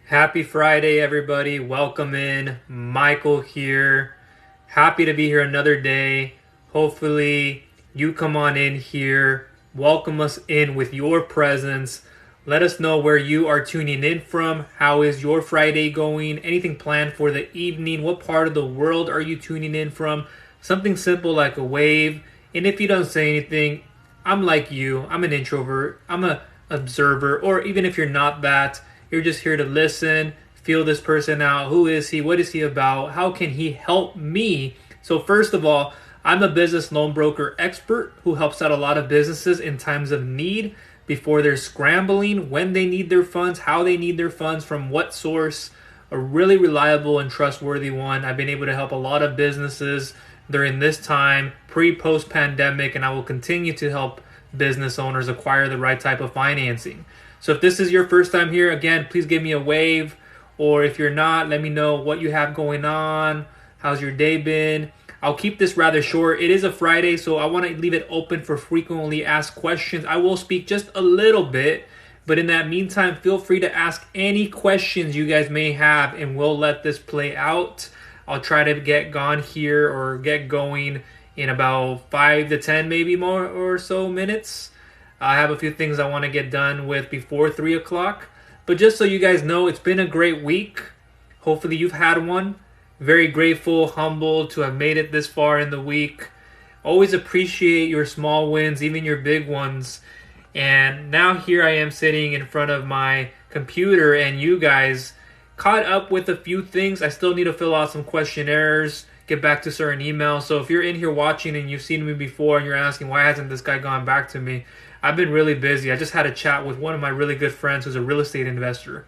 Happy Friday, everybody. Welcome in. Michael here. Happy to be here another day. Hopefully, you come on in here. Welcome us in with your presence. Let us know where you are tuning in from. How is your Friday going? Anything planned for the evening? What part of the world are you tuning in from? Something simple like a wave. And if you don't say anything, I'm like you. I'm an introvert. I'm an observer. Or even if you're not that, you're just here to listen, feel this person out. Who is he? What is he about? How can he help me? So first of all, I'm a business loan broker expert who helps out a lot of businesses in times of need, before they're scrambling, when they need their funds, how they need their funds, from what source. A really reliable and trustworthy one. I've been able to help a lot of businesses during this time, pre-post pandemic, and I will continue to help business owners acquire the right type of financing. So if this is your first time here, again, please give me a wave. Or if you're not, let me know what you have going on. How's your day been? I'll keep this rather short. It is a Friday, so I want to leave it open for frequently asked questions. I will speak just a little bit, but in that meantime, feel free to ask any questions you guys may have, and we'll let this play out. I'll try to get gone here or get going in about 5 to 10 maybe more or so minutes. I have a few things I want to get done with before 3 o'clock. But just so you guys know, it's been a great week. Hopefully you've had one. Very grateful, humbled to have made it this far in the week. Always appreciate your small wins, even your big ones. And now here I am sitting in front of my computer, and you guys caught up with a few things. I still need to fill out some questionnaires, get back to certain emails. So if you're in here watching and you've seen me before and you're asking, why hasn't this guy gone back to me? I've been really busy. I just had a chat with one of my really good friends who's a real estate investor,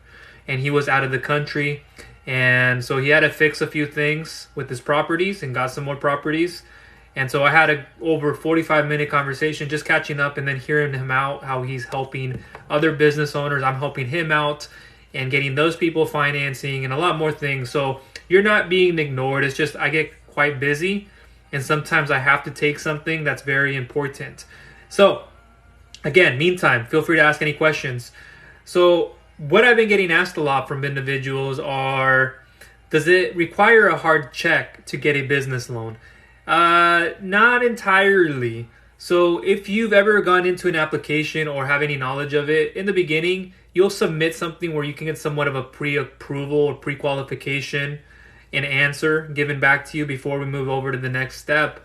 and he was out of the country. And so he had to fix a few things with his properties and got some more properties. And so I had a over 45-minute conversation just catching up and then hearing him out, how he's helping other business owners. I'm helping him out and getting those people financing and a lot more things. So you're not being ignored. It's just I get quite busy, and sometimes I have to take something that's very important. So again, meantime, feel free to ask any questions. So what I've been getting asked a lot from individuals are, does it require a hard check to get a business loan? Not entirely. So if you've ever gone into an application or have any knowledge of it, in the beginning, you'll submit something where you can get somewhat of a pre-approval or pre-qualification, an answer given back to you before we move over to the next step.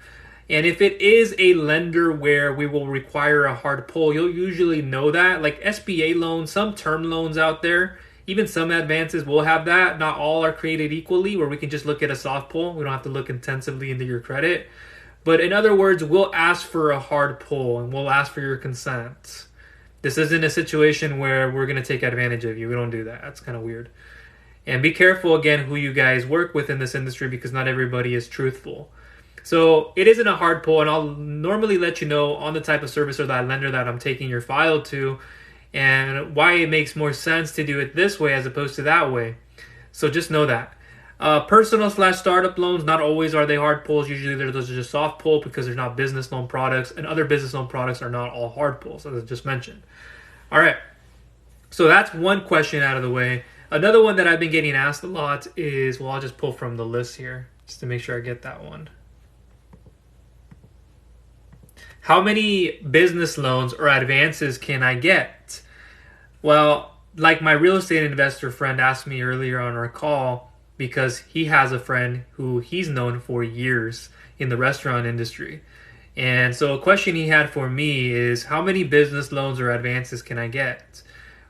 And if it is a lender where we will require a hard pull, you'll usually know that. Like SBA loans, some term loans out there, even some advances will have that. Not all are created equally, where we can just look at a soft pull. We don't have to look intensively into your credit. But in other words, we'll ask for a hard pull and we'll ask for your consent. This isn't a situation where we're going to take advantage of you. We don't do that. That's kind of weird. And be careful, again, who you guys work with in this industry, because not everybody is truthful. So it isn't a hard pull, and I'll normally let you know on the type of service or that lender that I'm taking your file to, and why it makes more sense to do it this way as opposed to that way. So just know that. Personal/startup loans, not always are they hard pulls. Usually those are just soft pull because they're not business loan products, and other business loan products are not all hard pulls, as I just mentioned. All right. So that's one question out of the way. Another one that I've been getting asked a lot is, well, I'll just pull from the list here just to make sure I get that one. How many business loans or advances can I get? Well, like my real estate investor friend asked me earlier on our call, because he has a friend who he's known for years in the restaurant industry. And so a question he had for me is, how many business loans or advances can I get?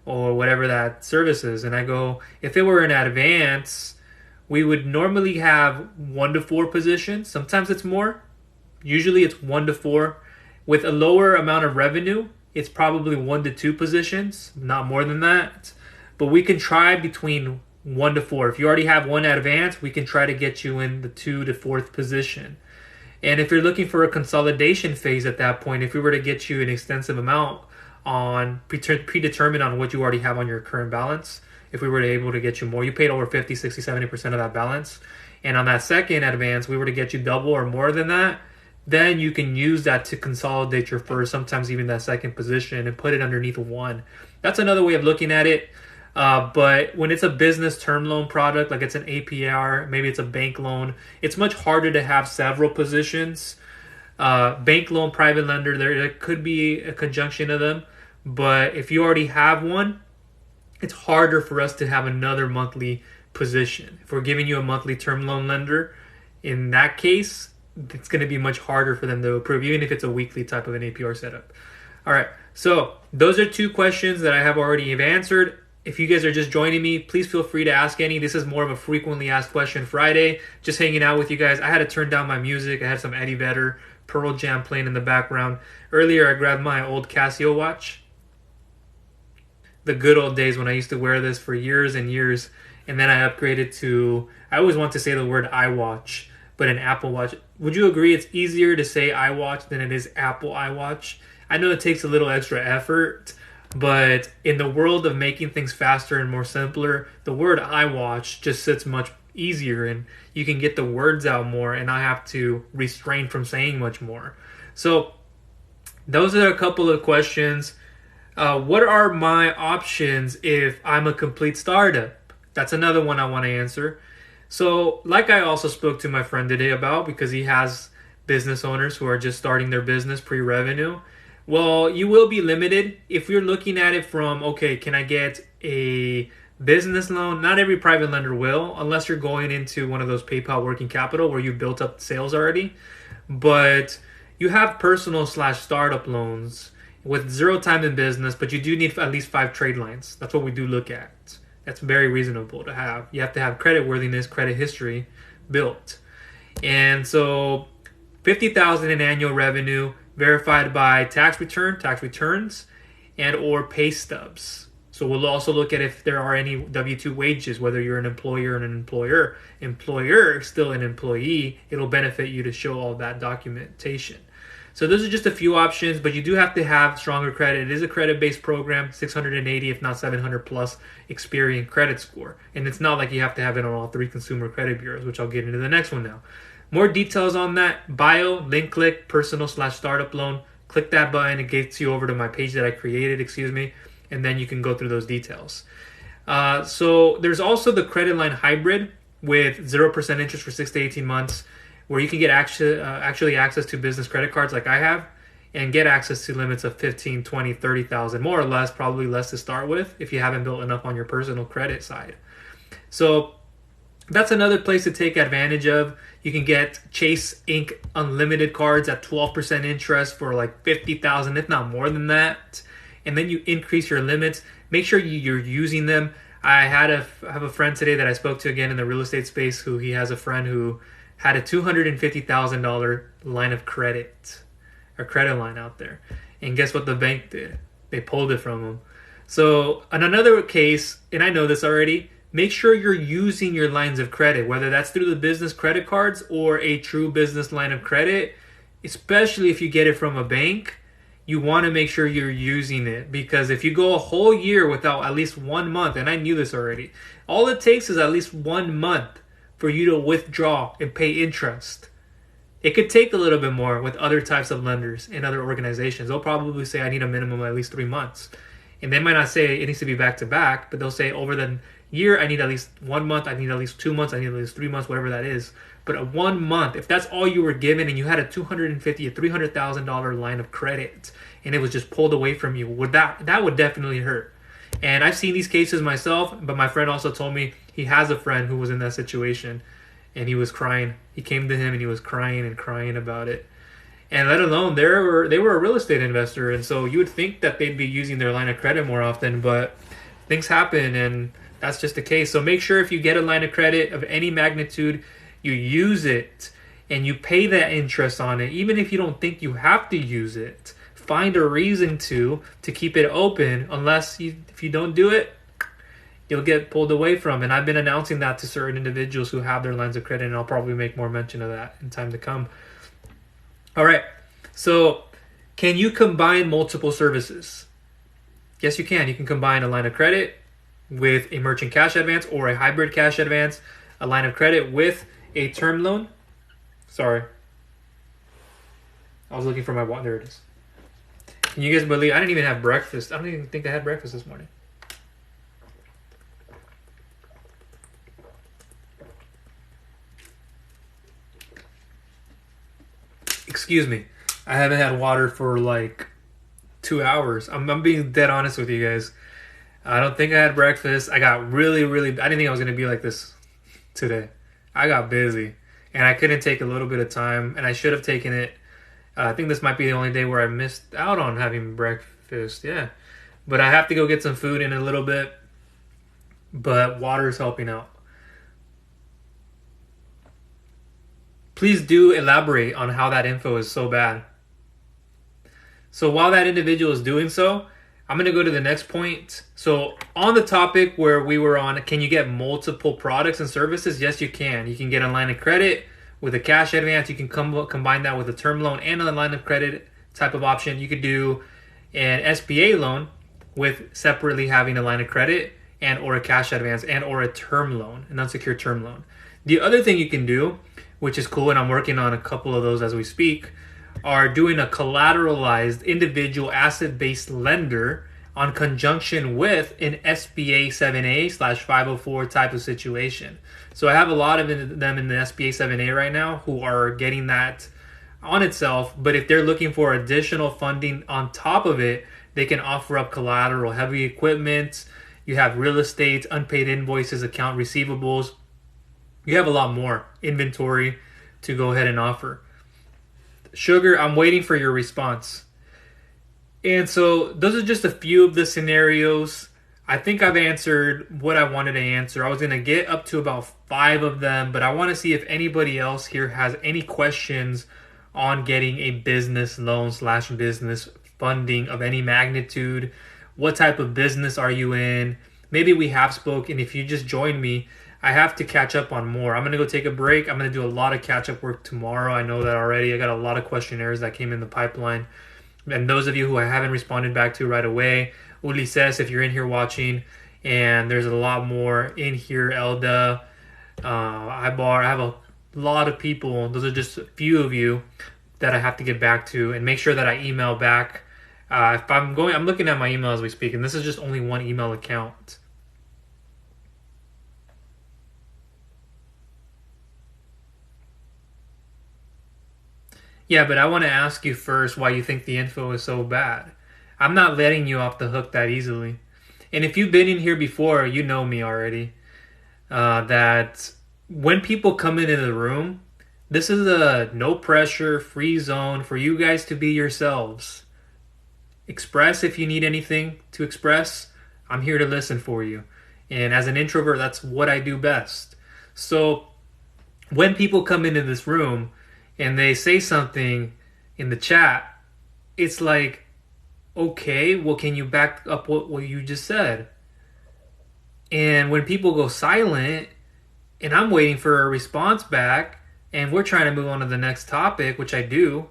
Or whatever that service is. And I go, if it were an advance, we would normally have 1 to 4 positions. Sometimes it's more. Usually it's 1 to 4. With a lower amount of revenue, it's probably 1 to 2 positions, not more than that. But we can try between 1 to 4. If you already have one advance, we can try to get you in the 2 to 4th position. And if you're looking for a consolidation phase at that point, if we were to get you an extensive amount on predetermined on what you already have on your current balance, if we were able to get you more, you paid over 50, 60, 70% of that balance. And on that second advance, we were to get you double or more than that, then you can use that to consolidate your first, sometimes even that second position, and put it underneath one. That's another way of looking at it. But when it's a business term loan product, like it's an APR, maybe it's a bank loan, it's much harder to have several positions. Bank loan, private lender, there could be a conjunction of them. But if you already have one, it's harder for us to have another monthly position. If we're giving you a monthly term loan lender, in that case, it's going to be much harder for them to approve, even if it's a weekly type of an APR setup. All right, so those are 2 questions that I have already answered. If you guys are just joining me, please feel free to ask any. This is more of a frequently asked question Friday. Just hanging out with you guys. I had to turn down my music. I had some Eddie Vedder, Pearl Jam playing in the background. Earlier, I grabbed my old Casio watch. The good old days when I used to wear this for years and years. And then I upgraded to, I always want to say the word iWatch, but an Apple Watch. Would you agree it's easier to say iWatch than it is Apple iWatch? I know it takes a little extra effort, but in the world of making things faster and more simpler, the word iWatch just sits much easier and you can get the words out more and not have to restrain from saying much more. So those are a couple of questions. What are my options if I'm a complete startup? That's another one I want to answer. So like I also spoke to my friend today about, because he has business owners who are just starting their business pre-revenue. Well, you will be limited if you're looking at it from, okay, can I get a business loan? Not every private lender will, unless you're going into one of those PayPal working capital where you built up sales already. But you have personal/startup loans with 0 time in business, but you do need at least 5 trade lines. That's what we do look at. That's very reasonable to have. You have to have credit worthiness, credit history built. And so $50,000 in annual revenue verified by tax returns, and or pay stubs. So we'll also look at if there are any W-2 wages, whether you're an employer and an employer. Employer, still an employee, it'll benefit you to show all that documentation. So those are just a few options, but you do have to have stronger credit. It is a credit-based program, 680, if not 700 plus Experian credit score. And it's not like you have to have it on all 3 consumer credit bureaus, which I'll get into the next one now. More details on that, bio, link click, personal/startup loan. Click that button, it gets you over to my page that I created, and then you can go through those details. So there's also the credit line hybrid with 0% interest for 6 to 18 months, where you can get actually access to business credit cards like I have, and get access to limits of 15, 20, 30,000, more or less, probably less to start with if you haven't built enough on your personal credit side. So that's another place to take advantage of. You can get Chase Inc. unlimited cards at 12% interest for like 50,000, if not more than that. And then you increase your limits. Make sure you're using them. I have a friend today that I spoke to again in the real estate space who he has a friend who had a $250,000 line of credit, or credit line out there. And guess what the bank did? They pulled it from him. So in another case, and I know this already, make sure you're using your lines of credit, whether that's through the business credit cards or a true business line of credit, especially if you get it from a bank. You want to make sure you're using it, because if you go a whole year without at least 1 month, and I knew this already, all it takes is at least 1 month for you to withdraw and pay interest. It could take a little bit more with other types of lenders and other organizations. They'll probably say I need a minimum of at least 3 months. And they might not say it needs to be back to back, but they'll say over the year I need at least 1 month, I need at least 2 months, I need at least 3 months, whatever that is. But a 1 month, if that's all you were given and you had a $250,000 or $300,000 line of credit and it was just pulled away from you, that would definitely hurt. And I've seen these cases myself, but my friend also told me he has a friend who was in that situation and he was crying. He came to him and he was crying and crying about it. And let alone, they were a real estate investor, and so you would think that they'd be using their line of credit more often, but things happen and that's just the case. So make sure if you get a line of credit of any magnitude, you use it and you pay that interest on it, even if you don't think you have to use it. Find a reason to keep it open, if you don't do it, you'll get pulled away from. And I've been announcing that to certain individuals who have their lines of credit, and I'll probably make more mention of that in time to come. All right, so can you combine multiple services? Yes, you can. You can combine a line of credit with a merchant cash advance or a hybrid cash advance, a line of credit with a term loan. Sorry. I was looking for my water. There it is. Can you guys believe I didn't even have breakfast? I don't even think I had breakfast this morning. Excuse me. I haven't had water for like 2 hours. I'm being dead honest with you guys. I don't think I had breakfast. I got really, really... I didn't think I was going to be like this today. I got busy. And I couldn't take a little bit of time. And I should have taken it. I think this might be the only day where I missed out on having breakfast. Yeah. But I have to go get some food in a little bit. But water is helping out. Please do elaborate on how that info is so bad. So while that individual is doing so, I'm going to go to the next point. So on the topic where we were on, can you get multiple products and services? Yes, you can. You can get a line of credit with a cash advance. You can combine that with a term loan and a line of credit type of option. You could do an SBA loan with separately having a line of credit and or a cash advance and or a term loan, an unsecured term loan. The other thing you can do, which is cool, and I'm working on a couple of those as we speak, are doing a collateralized individual asset-based lender on conjunction with an SBA 7A/504 type of situation. So I have a lot of them in the SBA 7A right now who are getting that on itself, but if they're looking for additional funding on top of it, they can offer up collateral, heavy equipment, you have real estate, unpaid invoices, account receivables. You have a lot more inventory to go ahead and offer. Sugar, I'm waiting for your response. And so those are just a few of the scenarios. I think I've answered what I wanted to answer. I was going to get up to about 5 of them, but I want to see if anybody else here has any questions on getting a business loan / business funding of any magnitude. What type of business are you in? Maybe we have spoken. If you just joined me, I have to catch up on more. I'm going to go take a break. I'm going to do a lot of catch-up work tomorrow. I know that already. I got a lot of questionnaires that came in the pipeline. And those of you who I haven't responded back to right away, Ulises, if you're in here watching, and there's a lot more in here, Elda, Ibar, I have a lot of people. Those are just a few of you that I have to get back to and make sure that I email back. If I'm looking at my email as we speak, and this is just only one email account. Yeah, but I want to ask you first why you think the info is so bad. I'm not letting you off the hook that easily. And if you've been in here before, you know me already. That when people come into the room, this is a no pressure, free zone for you guys to be yourselves. Express if you need anything to express. I'm here to listen for you. And as an introvert, that's what I do best. So when people come into this room and they say something in the chat, it's like, okay, well, can you back up what you just said? And when people go silent and I'm waiting for a response back and we're trying to move on to the next topic, which I do,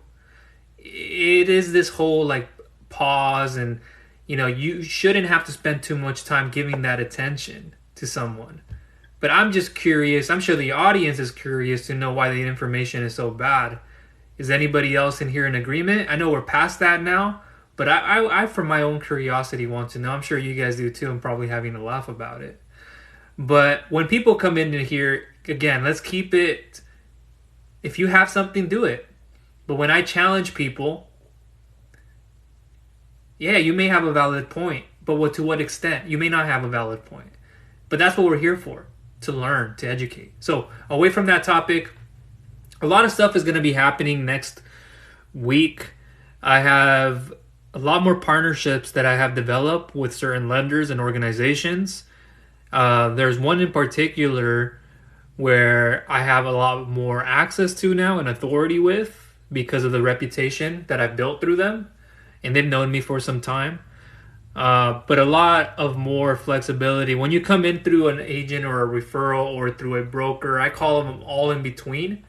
it is this whole like pause, and you shouldn't have to spend too much time giving that attention to someone. But I'm just curious. I'm sure the audience is curious to know why the information is so bad. Is anybody else in here in agreement? I know we're past that now, but I from my own curiosity, want to know. I'm sure you guys do too. I'm probably having a laugh about it. But when people come in here, again, let's keep it. If you have something, do it. But when I challenge people, yeah, you may have a valid point, but to what extent? You may not have a valid point. But that's what we're here for, to learn, to educate. So away from that topic, a lot of stuff is going to be happening next week. I have a lot more partnerships that I have developed with certain lenders and organizations. There's one in particular where I have a lot more access to now and authority with because of the reputation that I've built through them. And they've known me for some time. But a lot of more flexibility. When you come in through an agent or a referral or through a broker, I call them all in between,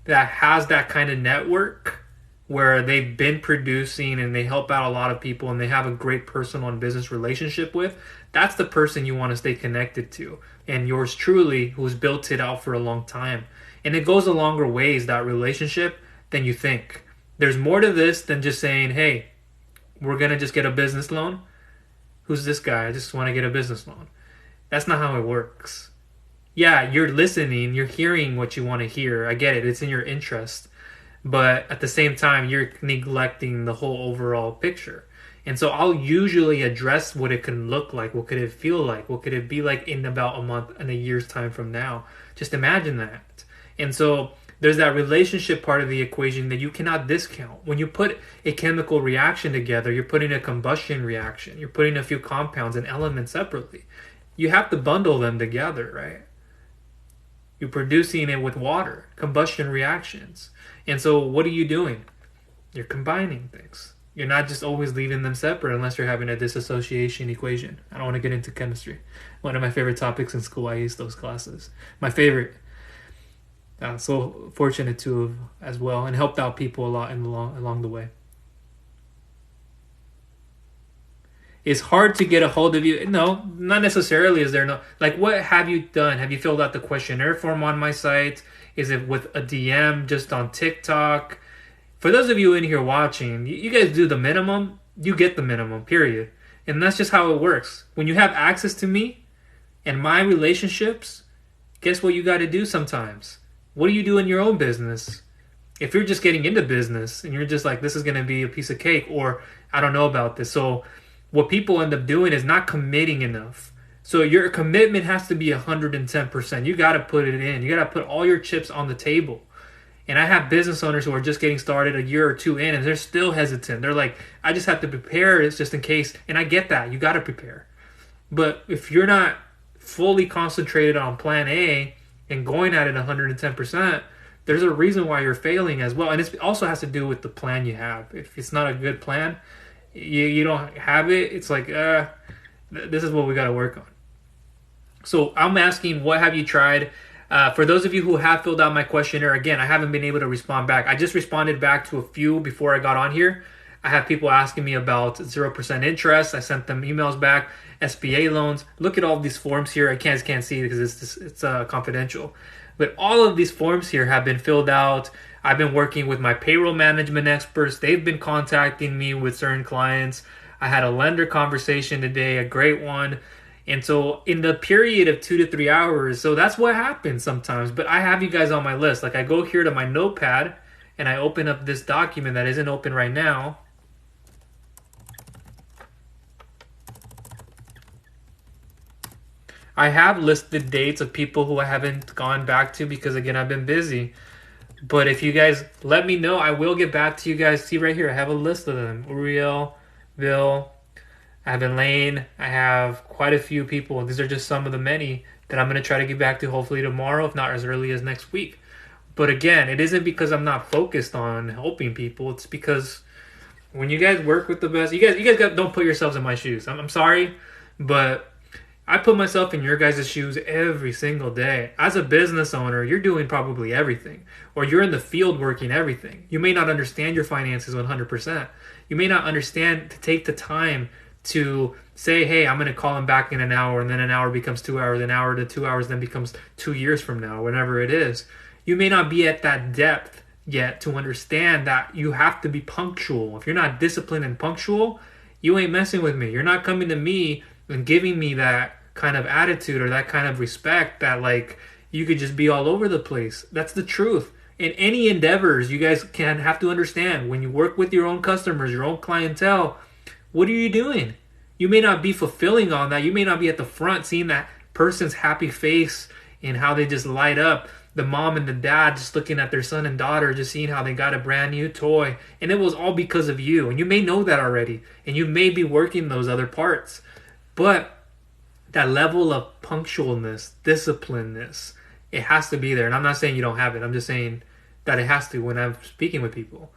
that has that kind of network where they've been producing and they help out a lot of people and they have a great personal and business relationship with, that's the person you want to stay connected to. And yours truly, who's built it out for a long time. And it goes a longer ways, that relationship, than you think. There's more to this than just saying, hey, we're going to just get a business loan. Who's this guy? I just want to get a business loan. That's not how it works. Yeah, you're listening. You're hearing what you want to hear. I get it. It's in your interest. but at the same time, you're neglecting the whole overall picture. And so I'll usually address what it can look like, what could it feel like, what could it be like in about a month and a year's time from now. Just imagine that. And so there's that relationship part of the equation that you cannot discount. When you put a chemical reaction together, you're putting a combustion reaction. You're putting a few compounds and elements separately. You have to bundle them together, right? You're producing it with water, combustion reactions. And so what are you doing? You're combining things. You're not just always leaving them separate unless you're having a disassociation equation. I don't want to get into chemistry. One of my favorite topics in school, I aced those classes. My favorite. So fortunate to have as well, and helped out people a lot along the way. It's hard to get a hold of you. No, not necessarily. Is there no, like, what have you done? Have you filled out the questionnaire form on my site? Is it with a DM just on TikTok? For those of you in here watching, you guys do the minimum, you get the minimum, period. And that's just how it works. When you have access to me and my relationships, guess what you got to do sometimes? What do you do in your own business? If you're just getting into business and you're just like, this is going to be a piece of cake, or I don't know about this. So what people end up doing is not committing enough. So your commitment has to be 110%. You got to put it in. You got to put all your chips on the table. And I have business owners who are just getting started a year or two in, and they're still hesitant. They're like, I just have to prepare. It's just in case. And I get that. You got to prepare. But if you're not fully concentrated on plan A and going at it 110%, there's a reason why you're failing as well. And it also has to do with the plan you have. If it's not a good plan, you don't have it, it's like, this is what we got to work on. So I'm asking, what have you tried? For those of you who have filled out my questionnaire, again, I haven't been able to respond back. I just responded back to a few before I got on here. I have people asking me about 0% interest. I sent them emails back, SBA loans. Look at all these forms here. I can't see because it's confidential. But all of these forms here have been filled out. I've been working with my payroll management experts. They've been contacting me with certain clients. I had a lender conversation today, a great one. And so in the period of 2 to 3 hours, so that's what happens sometimes. But I have you guys on my list. Like, I go here to my notepad and I open up this document that isn't open right now. I have listed dates of people who I haven't gone back to because, again, I've been busy. But if you guys let me know, I will get back to you guys. See right here, I have a list of them. Uriel, Bill, I have Elaine. I have quite a few people. These are just some of the many that I'm going to try to get back to hopefully tomorrow, if not as early as next week. But again, it isn't because I'm not focused on helping people. It's because when you guys work with the best, you guys don't put yourselves in my shoes. I'm sorry, but I put myself in your guys' shoes every single day. As a business owner, you're doing probably everything, or you're in the field working everything. You may not understand your finances 100%. You may not understand to take the time to say, hey, I'm going to call him back in an hour, and then an hour becomes 2 hours, an hour to 2 hours then becomes 2 years from now, whenever it is. You may not be at that depth yet to understand that you have to be punctual. If you're not disciplined and punctual, you ain't messing with me. You're not coming to me and giving me that kind of attitude or that kind of respect that, like, you could just be all over the place. That's the truth. In any endeavors, you guys can have to understand, when you work with your own customers, your own clientele, what are you doing? You may not be fulfilling on that. You may not be at the front seeing that person's happy face and how they just light up. The mom and the dad just looking at their son and daughter, just seeing how they got a brand new toy. And it was all because of you. And you may know that already. And you may be working those other parts. But that level of punctualness, disciplinedness, it has to be there. And I'm not saying you don't have it. I'm just saying that it has to when I'm speaking with people.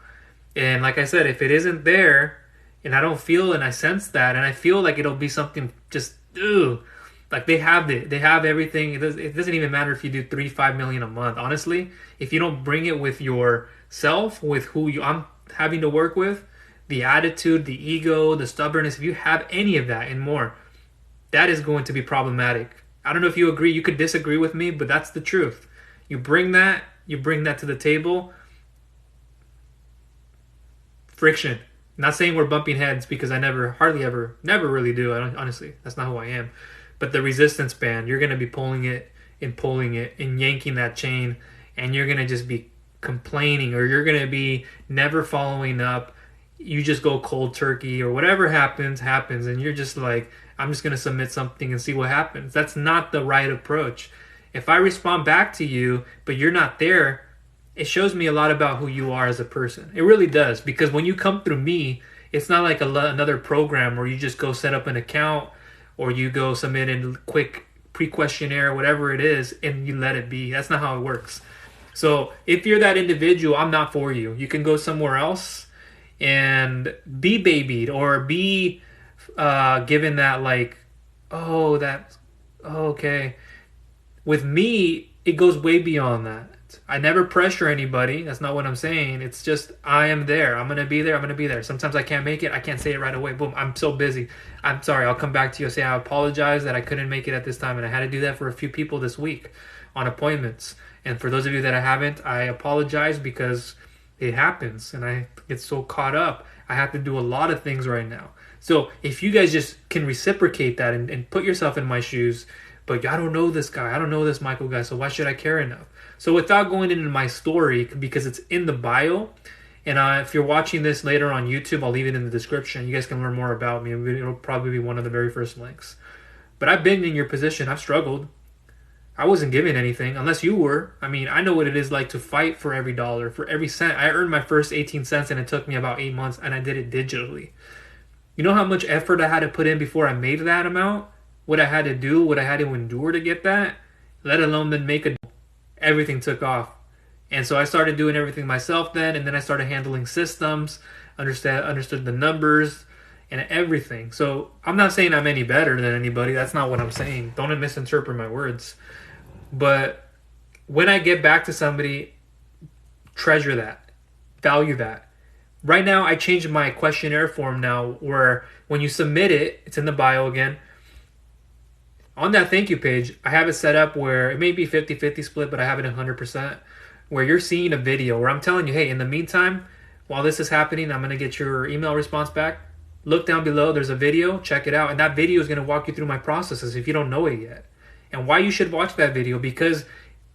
And like I said, if it isn't there, and I don't feel and I sense that, and I feel like it'll be something just, like they have it. They have everything. It doesn't even matter if you do 3-5 million a month. Honestly, if you don't bring it with yourself, with who I'm having to work with, the attitude, the ego, the stubbornness, if you have any of that and more, that is going to be problematic. I don't know if you agree. You could disagree with me, but that's the truth. You bring that to the table. Friction. Not saying we're bumping heads, because I never really do. Honestly, that's not who I am. But the resistance band, you're going to be pulling it and yanking that chain, and you're going to just be complaining, or you're going to be never following up. You just go cold turkey, or whatever happens, and you're just like, I'm just going to submit something and see what happens. That's not the right approach. If I respond back to you, but you're not there, it shows me a lot about who you are as a person. It really does, because when you come through me, it's not like another program where you just go set up an account, or you go submit a quick pre-questionnaire, whatever it is, and you let it be. That's not how it works. So if you're that individual, I'm not for you. You can go somewhere else and be babied, or be given that like, oh, that's okay. With me, it goes way beyond that. I never pressure anybody. That's not what I'm saying. It's just, I am there. I'm going to be there. I'm going to be there. Sometimes I can't make it. I can't say it right away. Boom. I'm so busy. I'm sorry. I'll come back to you and say, I apologize that I couldn't make it at this time. And I had to do that for a few people this week on appointments. And for those of you that I haven't, I apologize, because it happens. And I get so caught up. I have to do a lot of things right now. So if you guys just can reciprocate that and put yourself in my shoes, but I don't know this guy. I don't know this Michael guy. So why should I care enough? So without going into my story, because it's in the bio, and if you're watching this later on YouTube, I'll leave it in the description. You guys can learn more about me. It'll probably be one of the very first links. But I've been in your position. I've struggled. I wasn't given anything, unless you were. I mean, I know what it is like to fight for every dollar, for every cent. I earned my first 18 cents, and it took me about 8 months, and I did it digitally. You know how much effort I had to put in before I made that amount? What I had to do, what I had to endure to get that, let alone then make a... Everything took off. And so I started doing everything myself then, and then I started handling systems, understood the numbers and everything. So I'm not saying I'm any better than anybody. That's not what I'm saying. Don't misinterpret my words. But when I get back to somebody, treasure that. Value that. Right now, I changed my questionnaire form now, where when you submit it, it's in the bio again. On that thank you page, I have it set up where it may be 50-50 split, but I have it 100%, where you're seeing a video where I'm telling you, hey, in the meantime, while this is happening, I'm going to get your email response back. Look down below. There's a video. Check it out. And that video is going to walk you through my processes if you don't know it yet. And why you should watch that video, because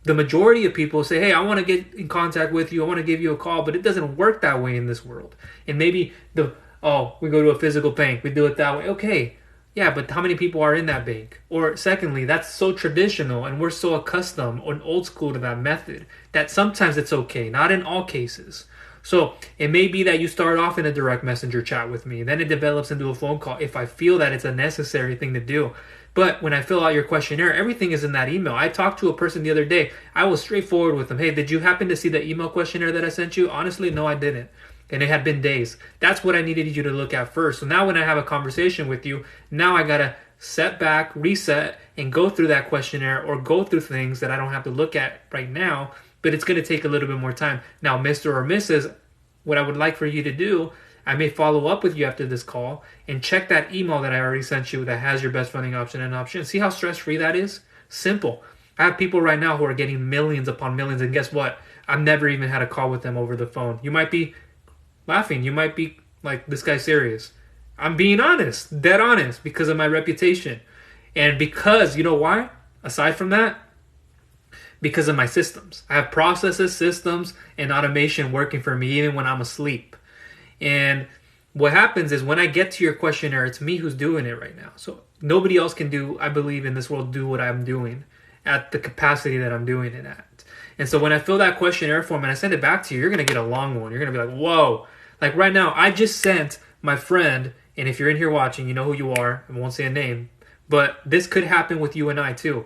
the majority of people say, hey, I want to get in contact with you. I want to give you a call, but it doesn't work that way in this world. And maybe we go to a physical bank. We do it that way. Okay. Yeah, but how many people are in that bank? Or secondly, that's so traditional, and we're so accustomed and old school to that method that sometimes it's okay, not in all cases. So it may be that you start off in a direct messenger chat with me, then it develops into a phone call if I feel that it's a necessary thing to do. But when I fill out your questionnaire, everything is in that email. I talked to a person the other day. I was straightforward with them. Hey, did you happen to see the email questionnaire that I sent you? Honestly, no, I didn't. And it had been days. That's what I needed you to look at first. So now when I have a conversation with you, now I got to set back, reset, and go through that questionnaire, or go through things that I don't have to look at right now, but it's going to take a little bit more time. Now, Mr. or Mrs., what I would like for you to do, I may follow up with you after this call and check that email that I already sent you that has your best funding option and option. See how stress-free that is? Simple. I have people right now who are getting millions upon millions, and guess what? I've never even had a call with them over the phone. You might be laughing. You might be like, this guy's serious. I'm being honest, dead honest, because of my reputation. And because, you know why? Aside from that, because of my systems. I have processes, systems, and automation working for me even when I'm asleep. And what happens is when I get to your questionnaire, it's me who's doing it right now. So nobody else can do, I believe in this world, do what I'm doing at the capacity that I'm doing it at. And so when I fill that questionnaire form and I send it back to you, you're going to get a long one. You're going to be like, whoa. Like right now, I just sent my friend, and if you're in here watching, you know who you are. I won't say a name, but this could happen with you and I too.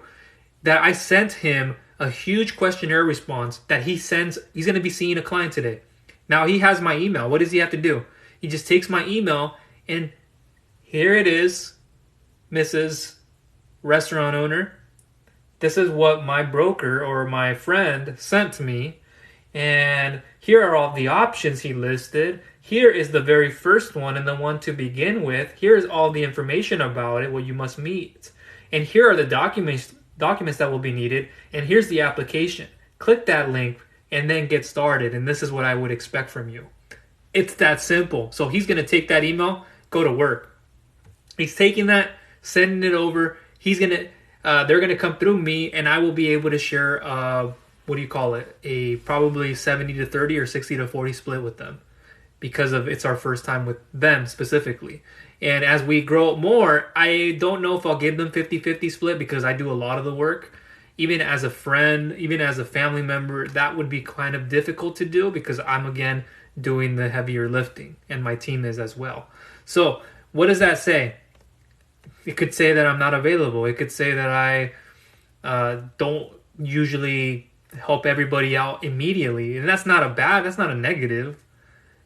That I sent him a huge questionnaire response that he's going to be seeing a client today. Now he has my email. What does he have to do? He just takes my email, and here it is, Mrs. Restaurant Owner. This is what my broker or my friend sent to me. And here are all the options he listed. Here is the very first one and the one to begin with. Here's all the information about it, what you must meet. And here are the documents that will be needed. And here's the application. Click that link and then get started. And this is what I would expect from you. It's that simple. So he's going to take that email, go to work. He's taking that, sending it over. They're going to come through me, and I will be able to share what do you call it? A probably 70-30 or 60-40 split with them, because of it's our first time with them specifically. And as we grow more, I don't know if I'll give them 50-50 split, because I do a lot of the work. Even as a friend, even as a family member, that would be kind of difficult to do, because I'm, again, doing the heavier lifting, and my team is as well. So what does that say? It could say that I'm not available. It could say that I don't usually help everybody out immediately. And that's not a negative,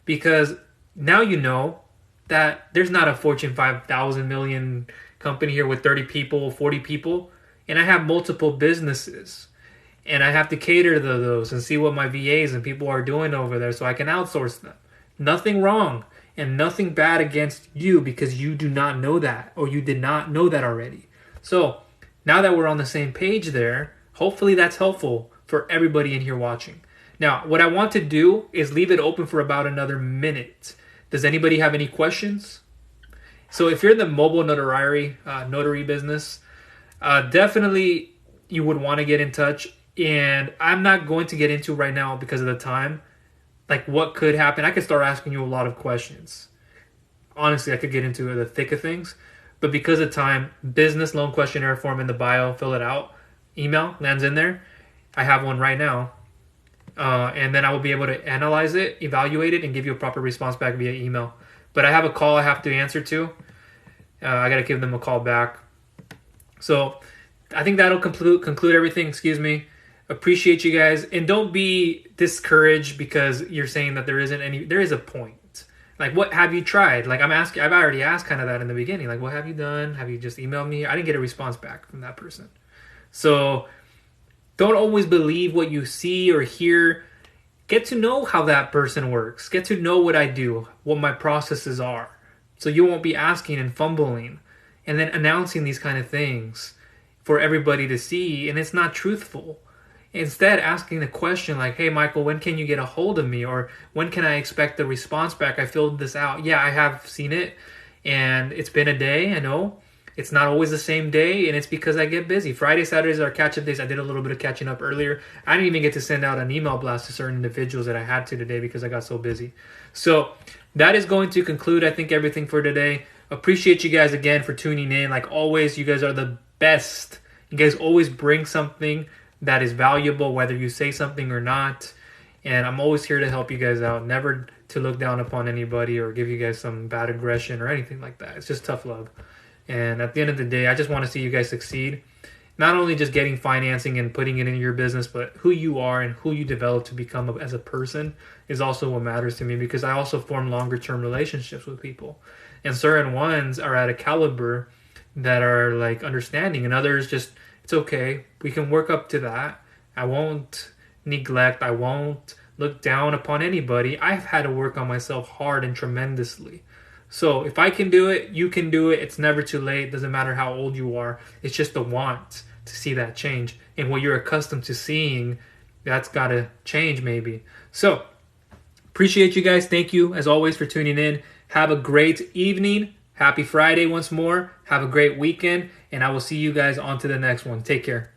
because now you know that there's not a Fortune 5,000 million company here with 30 people, 40 people, and I have multiple businesses, and I have to cater to those and see what my VAs and people are doing over there so I can outsource them. Nothing wrong and nothing bad against you, because you do not know that, or you did not know that already. So now that we're on the same page there, hopefully that's helpful for everybody in here watching. Now, what I want to do is leave it open for about another minute. Does anybody have any questions? So if you're in the mobile notary business, definitely you would want to get in touch. And I'm not going to get into right now because of the time, like what could happen. I could start asking you a lot of questions. Honestly, I could get into the thick of things. But because of time, business loan questionnaire form in the bio, fill it out. Email lands in there. I have one right now. And then I will be able to analyze it, evaluate it, and give you a proper response back via email. But I have a call I have to answer to. I got to give them a call back. So I think that'll conclude everything. Excuse me. Appreciate you guys. And don't be discouraged because you're saying that there is a point. Like, what have you tried? Like, I've already asked kind of that in the beginning. Like, what have you done? Have you just emailed me? I didn't get a response back from that person. So don't always believe what you see or hear. Get to know how that person works. Get to know what I do, what my processes are. So you won't be asking and fumbling and then announcing these kind of things for everybody to see, and it's not truthful. Instead, asking the question like, hey, Michael, when can you get a hold of me? Or when can I expect the response back? I filled this out. Yeah, I have seen it, and it's been a day, I know. It's not always the same day, and it's because I get busy. Friday, Saturdays are catch-up days. I did a little bit of catching up earlier. I didn't even get to send out an email blast to certain individuals that I had to today because I got so busy. So that is going to conclude, I think, everything for today. Appreciate you guys again for tuning in. Like always, you guys are the best. You guys always bring something that is valuable, whether you say something or not. And I'm always here to help you guys out, never to look down upon anybody or give you guys some bad aggression or anything like that. It's just tough love. And at the end of the day, I just want to see you guys succeed. Not only just getting financing and putting it in your business, but who you are and who you develop to become as a person is also what matters to me, because I also form longer term relationships with people. And certain ones are at a caliber that are like understanding, and others just, it's okay. We can work up to that. I won't neglect. I won't look down upon anybody. I've had to work on myself hard and tremendously. So if I can do it, you can do it. It's never too late. Doesn't matter how old you are. It's just the want to see that change. And what you're accustomed to seeing, that's got to change maybe. So appreciate you guys. Thank you as always for tuning in. Have a great evening. Happy Friday once more. Have a great weekend. And I will see you guys on to the next one. Take care.